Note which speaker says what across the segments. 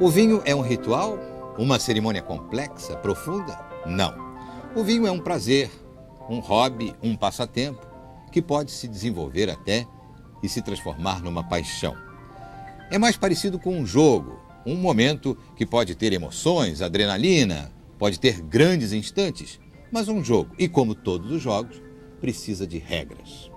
Speaker 1: O vinho é um ritual? Uma cerimônia complexa, profunda? Não. O vinho é um prazer, um hobby, um passatempo que pode se desenvolver até e se transformar numa paixão. É mais parecido com um jogo, um momento que pode ter emoções, adrenalina, pode ter grandes instantes, mas um jogo, e como todos os jogos, precisa de regras.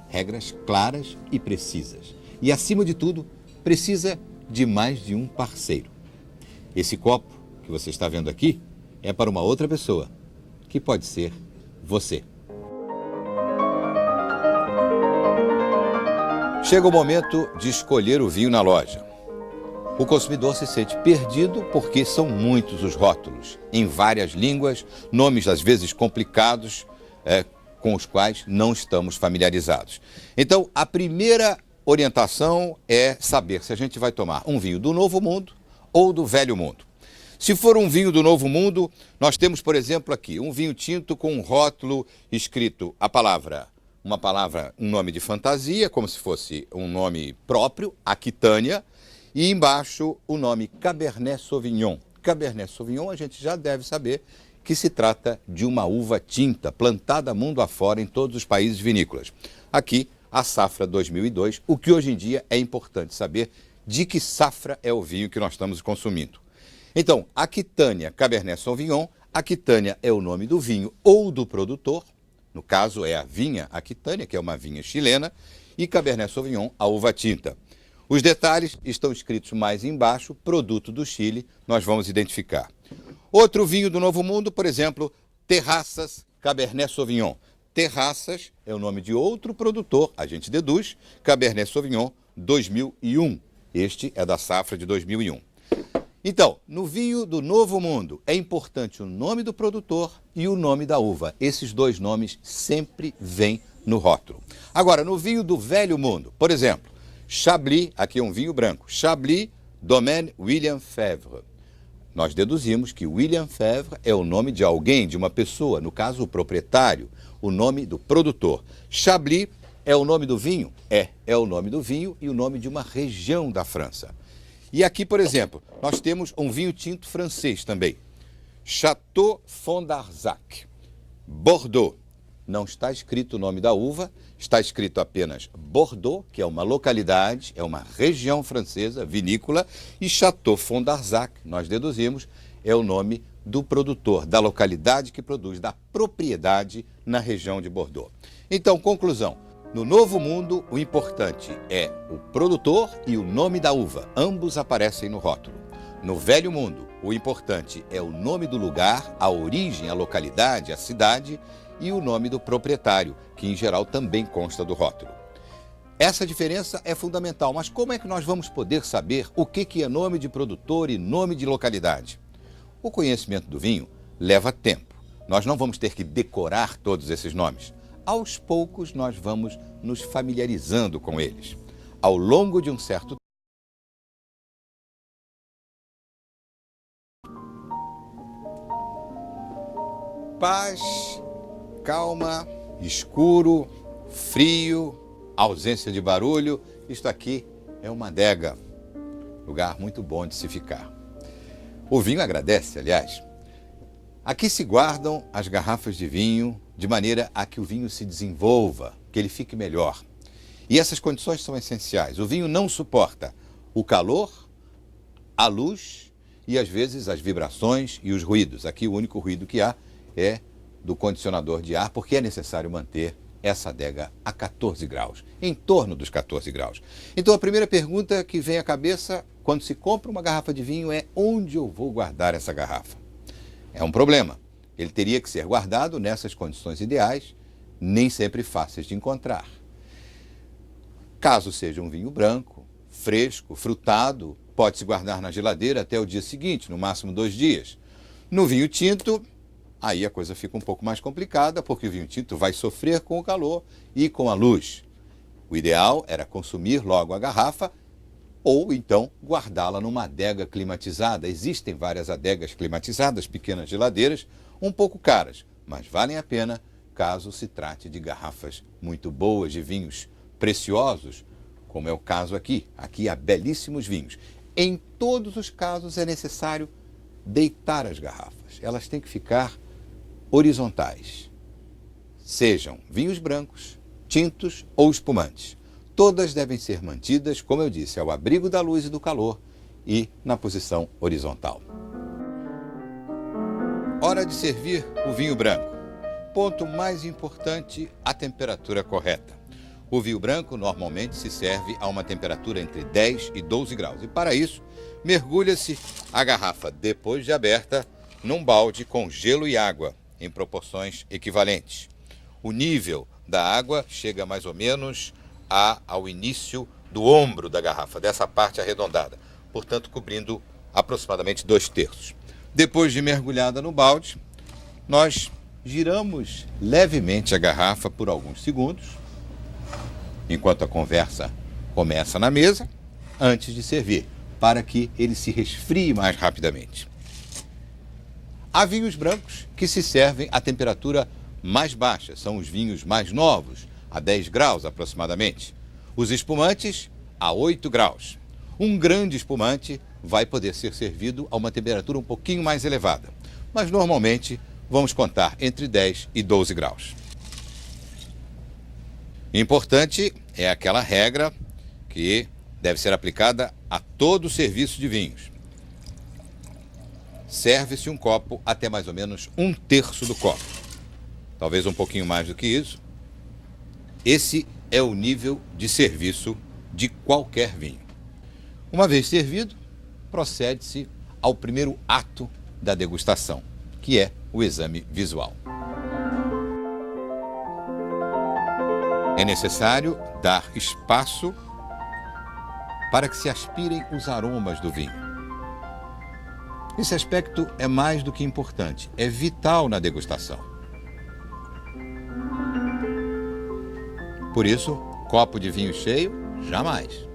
Speaker 1: Regras claras e precisas. E, acima de tudo, precisa de mais de um parceiro. Esse copo que você está vendo aqui é para uma outra pessoa, que pode ser você. Chega o momento de escolher o vinho na loja. O consumidor se sente perdido porque são muitos os rótulos, em várias línguas, nomes às vezes complicados, com os quais não estamos familiarizados. Então, a primeira orientação é saber se a gente vai tomar um vinho do Novo Mundo ou do Velho Mundo. Se for um vinho do Novo Mundo, nós temos, por exemplo, aqui um vinho tinto com um rótulo escrito um nome de fantasia, como se fosse um nome próprio, Aquitânia, e embaixo o nome Cabernet Sauvignon. Cabernet Sauvignon a gente já deve saber que se trata de uma uva tinta plantada mundo afora em todos os países vinícolas. Aqui, a safra 2002, o que hoje em dia é importante saber de que safra é o vinho que nós estamos consumindo. Então, Aquitânia Cabernet Sauvignon, Aquitânia é o nome do vinho ou do produtor, no caso é a vinha Aquitânia, que é uma vinha chilena, e Cabernet Sauvignon, a uva tinta. Os detalhes estão escritos mais embaixo, produto do Chile, nós vamos identificar. Outro vinho do Novo Mundo, por exemplo, Terraças Cabernet Sauvignon. Terraças é o nome de outro produtor, a gente deduz, Cabernet Sauvignon 2001. Este é da safra de 2001. Então, no vinho do Novo Mundo, é importante o nome do produtor e o nome da uva. Esses dois nomes sempre vêm no rótulo. Agora, no vinho do Velho Mundo, por exemplo, Chablis, aqui é um vinho branco, Chablis Domaine William Febvre. Nós deduzimos que William Febvre é o nome de alguém, de uma pessoa, no caso o proprietário, o nome do produtor. Chablis é o nome do vinho? É o nome do vinho e o nome de uma região da França. E aqui, por exemplo, nós temos um vinho tinto francês também. Château Fond-d'Arzac, Bordeaux. Não está escrito o nome da uva, está escrito apenas Bordeaux, que é uma localidade, é uma região francesa, vinícola, e Château Fond-d'Arzac, nós deduzimos, é o nome do produtor, da localidade que produz, da propriedade na região de Bordeaux. Então, conclusão, no Novo Mundo, o importante é o produtor e o nome da uva, ambos aparecem no rótulo. No Velho Mundo, o importante é o nome do lugar, a origem, a localidade, a cidade, e o nome do proprietário, que em geral também consta do rótulo. Essa diferença é fundamental, mas como é que nós vamos poder saber o que é nome de produtor e nome de localidade? O conhecimento do vinho leva tempo. Nós não vamos ter que decorar todos esses nomes. Aos poucos nós vamos nos familiarizando com eles. Ao longo de um certo tempo, paz, calma, escuro, frio, ausência de barulho. Isto aqui é uma adega, lugar muito bom de se ficar. O vinho agradece, aliás. Aqui se guardam as garrafas de vinho de maneira a que o vinho se desenvolva, que ele fique melhor. E essas condições são essenciais. O vinho não suporta o calor, a luz e, às vezes, as vibrações e os ruídos. Aqui o único ruído que há é do condicionador de ar, porque é necessário manter essa adega a 14 graus, em torno dos 14 graus. Então, a primeira pergunta que vem à cabeça quando se compra uma garrafa de vinho é: onde eu vou guardar essa garrafa? É um problema. Ele teria que ser guardado nessas condições ideais, nem sempre fáceis de encontrar. Caso seja um vinho branco, fresco, frutado, pode-se guardar na geladeira até o dia seguinte, no máximo 2 dias. No vinho tinto, aí a coisa fica um pouco mais complicada, porque o vinho tinto vai sofrer com o calor e com a luz. O ideal era consumir logo a garrafa ou então guardá-la numa adega climatizada. Existem várias adegas climatizadas, pequenas geladeiras, um pouco caras, mas valem a pena caso se trate de garrafas muito boas, de vinhos preciosos, como é o caso aqui. Aqui há belíssimos vinhos. Em todos os casos é necessário deitar as garrafas. Elas têm que ficar horizontais. Sejam vinhos brancos, tintos ou espumantes. Todas devem ser mantidas, como eu disse, ao abrigo da luz e do calor e na posição horizontal. Hora de servir o vinho branco. Ponto mais importante, a temperatura correta. O vinho branco normalmente se serve a uma temperatura entre 10 e 12 graus. E para isso, mergulha-se a garrafa, depois de aberta, num balde com gelo e água, em proporções equivalentes. O nível da água chega mais ou menos ao início do ombro da garrafa, dessa parte arredondada, portanto cobrindo aproximadamente 2/3. Depois de mergulhada no balde, nós giramos levemente a garrafa por alguns segundos, enquanto a conversa começa na mesa, antes de servir, para que ele se resfrie mais rapidamente. Há vinhos brancos que se servem a temperatura mais baixa, são os vinhos mais novos, a 10 graus aproximadamente. Os espumantes, a 8 graus. Um grande espumante vai poder ser servido a uma temperatura um pouquinho mais elevada, mas normalmente vamos contar entre 10 e 12 graus. Importante é aquela regra que deve ser aplicada a todo o serviço de vinhos. Serve-se um copo até mais ou menos 1/3 do copo. Talvez um pouquinho mais do que isso. Esse é o nível de serviço de qualquer vinho. Uma vez servido, procede-se ao primeiro ato da degustação, que é o exame visual. É necessário dar espaço para que se aspirem os aromas do vinho. Esse aspecto é mais do que importante, é vital na degustação. Por isso, copo de vinho cheio, jamais.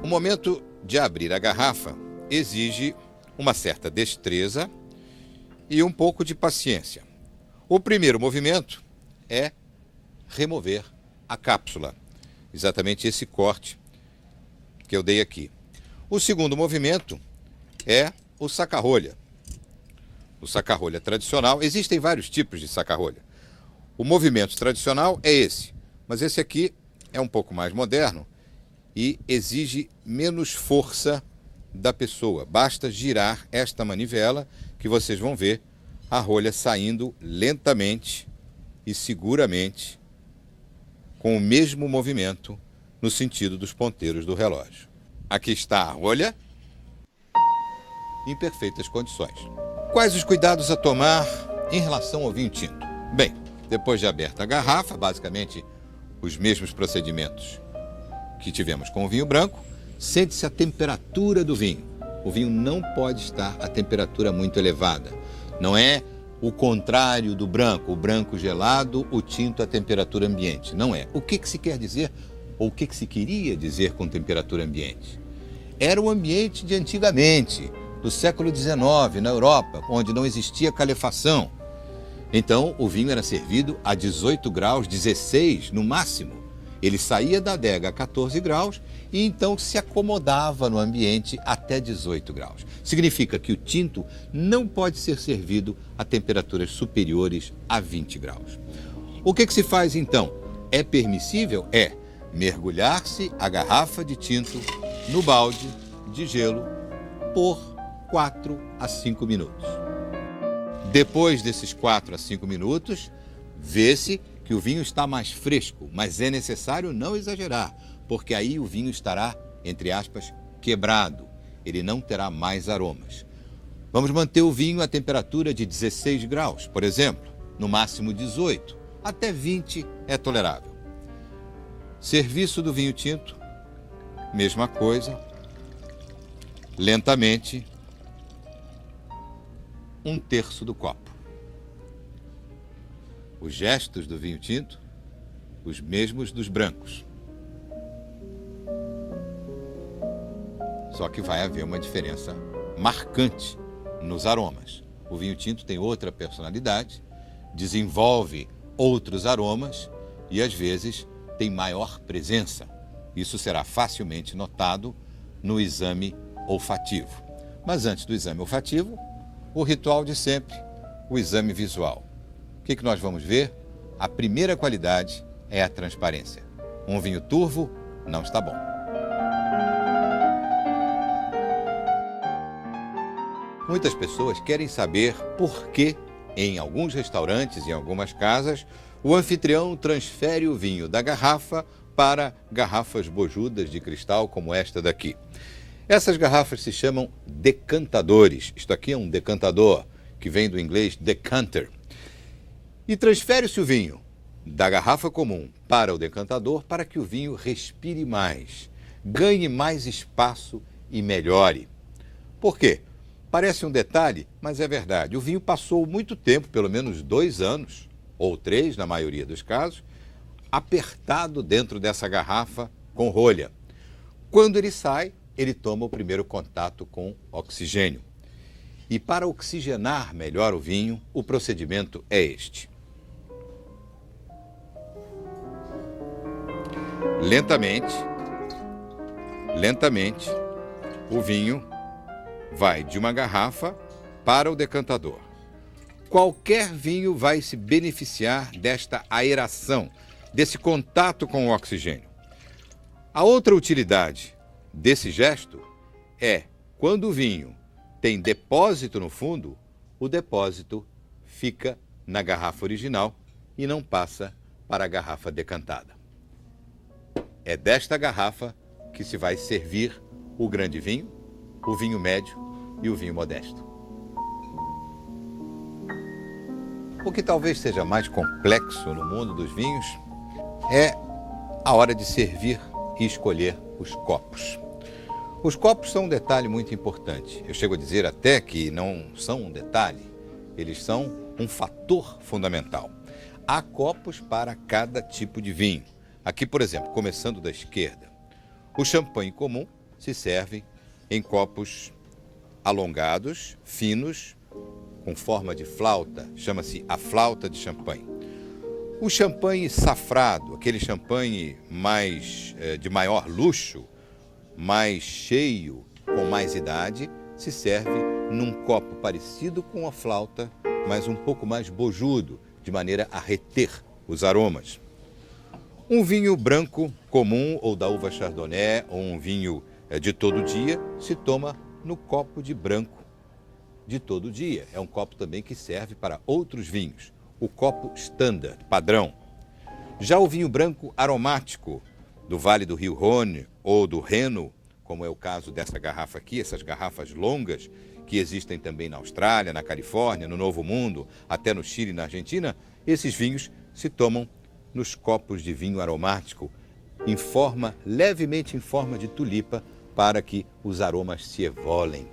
Speaker 1: O momento de abrir a garrafa exige uma certa destreza e um pouco de paciência. O primeiro movimento é remover a cápsula, exatamente esse corte que eu dei aqui. O segundo movimento é o saca-rolha. O saca-rolha tradicional, existem vários tipos de saca-rolha. O movimento tradicional é esse, mas esse aqui é um pouco mais moderno e exige menos força da pessoa. Basta girar esta manivela que vocês vão ver a rolha saindo lentamente e seguramente com o mesmo movimento no sentido dos ponteiros do relógio. Aqui está a rolha em perfeitas condições. Quais os cuidados a tomar em relação ao vinho tinto? Bem, depois de aberta a garrafa, basicamente os mesmos procedimentos que tivemos com o vinho branco, sente-se a temperatura do vinho. O vinho não pode estar a temperatura muito elevada. Não é o contrário do branco, o branco gelado, o tinto a temperatura ambiente. Não é. O que se quer dizer, ou o que se queria dizer com temperatura ambiente? Era o ambiente de antigamente, do século XIX, na Europa, onde não existia calefação. Então, o vinho era servido a 18 graus, 16 no máximo. Ele saía da adega a 14 graus e então se acomodava no ambiente até 18 graus. Significa que o tinto não pode ser servido a temperaturas superiores a 20 graus. O que se faz então? É permissível? É mergulhar-se a garrafa de tinto no balde de gelo por 4 a 5 minutos. Depois desses 4 a 5 minutos, vê-se que o vinho está mais fresco, mas é necessário não exagerar, porque aí o vinho estará, entre aspas, quebrado. Ele não terá mais aromas. Vamos manter o vinho a temperatura de 16 graus, por exemplo, no máximo 18, até 20 é tolerável. Serviço do vinho tinto, mesma coisa, lentamente, 1/3 do copo. Os gestos do vinho tinto, os mesmos dos brancos. Só que vai haver uma diferença marcante nos aromas. O vinho tinto tem outra personalidade, desenvolve outros aromas e, às vezes, tem maior presença. Isso será facilmente notado no exame olfativo. Mas antes do exame olfativo, o ritual de sempre, o exame visual. O que nós vamos ver? A primeira qualidade é a transparência. Um vinho turvo não está bom. Muitas pessoas querem saber por que, em alguns restaurantes e em algumas casas, o anfitrião transfere o vinho da garrafa para garrafas bojudas de cristal como esta daqui. Essas garrafas se chamam decantadores. Isto aqui é um decantador, que vem do inglês decanter. E transfere-se o vinho da garrafa comum para o decantador para que o vinho respire mais, ganhe mais espaço e melhore. Por quê? Parece um detalhe, mas é verdade. O vinho passou muito tempo, pelo menos 2 anos, ou 3 na maioria dos casos, apertado dentro dessa garrafa com rolha. Quando ele sai, ele toma o primeiro contato com oxigênio. E para oxigenar melhor o vinho, o procedimento é este. Lentamente, o vinho vai de uma garrafa para o decantador. Qualquer vinho vai se beneficiar desta aeração, desse contato com o oxigênio. A outra utilidade desse gesto é, quando o vinho tem depósito no fundo, o depósito fica na garrafa original e não passa para a garrafa decantada. É desta garrafa que se vai servir o grande vinho, o vinho médio e o vinho modesto. O que talvez seja mais complexo no mundo dos vinhos é a hora de servir e escolher os copos. Os copos são um detalhe muito importante. Eu chego a dizer até que não são um detalhe, eles são um fator fundamental. Há copos para cada tipo de vinho. Aqui, por exemplo, começando da esquerda, o champanhe comum se serve em copos alongados, finos, com forma de flauta, chama-se a flauta de champanhe. O champanhe safrado, aquele champanhe de maior luxo, mais cheio, com mais idade, se serve num copo parecido com a flauta, mas um pouco mais bojudo, de maneira a reter os aromas. Um vinho branco comum, ou da uva chardonnay, ou um vinho de todo dia, se toma no copo de branco de todo dia. É um copo também que serve para outros vinhos, o copo standard, padrão. Já o vinho branco aromático, do Vale do Rio Rhône ou do Reno, como é o caso dessa garrafa aqui, essas garrafas longas, que existem também na Austrália, na Califórnia, no Novo Mundo, até no Chile e na Argentina, esses vinhos se tomam nos copos de vinho aromático, levemente em forma de tulipa, para que os aromas se evolem.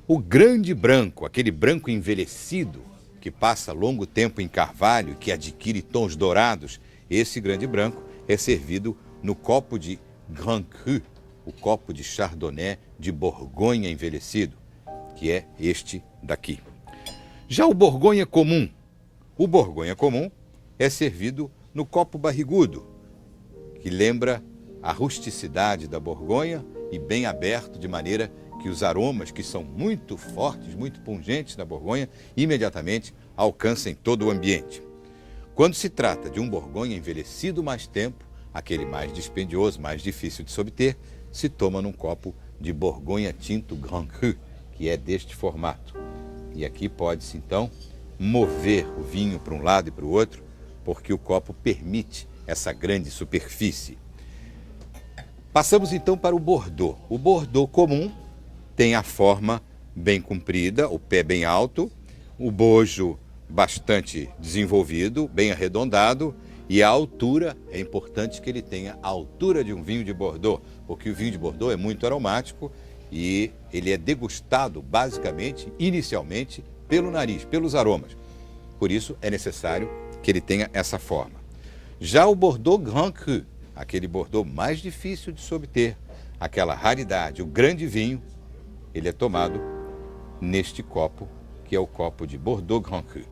Speaker 1: O grande branco, aquele branco envelhecido, que passa longo tempo em carvalho, que adquire tons dourados, esse grande branco é servido no copo de Grand Cru, o copo de Chardonnay de Borgonha envelhecido, que é este daqui. Já o Borgonha comum é servido no copo barrigudo, que lembra a rusticidade da Borgonha e bem aberto, de maneira que os aromas, que são muito fortes, muito pungentes na Borgonha, imediatamente alcancem todo o ambiente. Quando se trata de um Borgonha envelhecido mais tempo, aquele mais dispendioso, mais difícil de se obter, se toma num copo de Borgonha tinto Grand Cru, que é deste formato. E aqui pode-se, então, mover o vinho para um lado e para o outro, porque o copo permite essa grande superfície. Passamos, então, para o Bordeaux. O Bordeaux comum tem a forma bem comprida, o pé bem alto, o bojo bastante desenvolvido, bem arredondado, e a altura, é importante que ele tenha a altura de um vinho de Bordeaux, porque o vinho de Bordeaux é muito aromático e ele é degustado basicamente, inicialmente, pelo nariz, pelos aromas. Por isso é necessário que ele tenha essa forma. Já o Bordeaux Grand Cru, aquele Bordeaux mais difícil de se obter, aquela raridade, o grande vinho, ele é tomado neste copo, que é o copo de Bordeaux Grand Cru.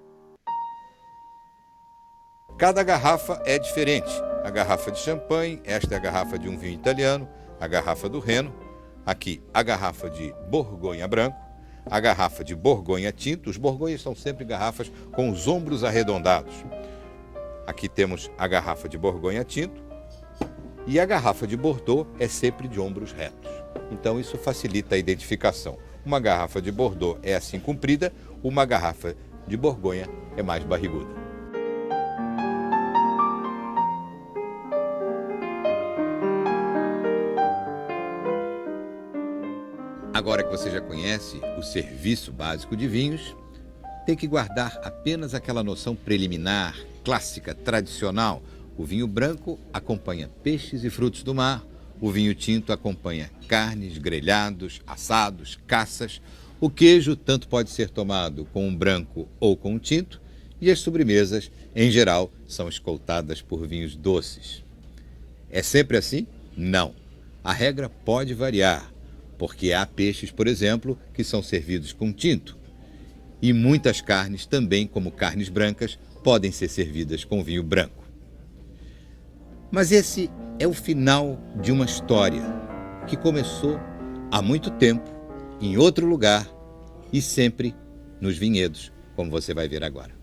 Speaker 1: Cada garrafa é diferente. A garrafa de champanhe, esta é a garrafa de um vinho italiano, a garrafa do Reno, aqui a garrafa de Borgonha branco, a garrafa de Borgonha tinto. Os Borgonhas são sempre garrafas com os ombros arredondados. Aqui temos a garrafa de Borgonha tinto e a garrafa de Bordeaux é sempre de ombros retos. Então isso facilita a identificação. Uma garrafa de Bordeaux é assim comprida, uma garrafa de Borgonha é mais barriguda. Agora que você já conhece o serviço básico de vinhos, tem que guardar apenas aquela noção preliminar, clássica, tradicional. O vinho branco acompanha peixes e frutos do mar, o vinho tinto acompanha carnes, grelhados, assados, caças. O queijo tanto pode ser tomado com um branco ou com um tinto, e as sobremesas, em geral, são escoltadas por vinhos doces. É sempre assim? Não. A regra pode variar, porque há peixes, por exemplo, que são servidos com tinto. E muitas carnes, também como carnes brancas, podem ser servidas com vinho branco. Mas esse é o final de uma história que começou há muito tempo, em outro lugar e sempre nos vinhedos, como você vai ver agora.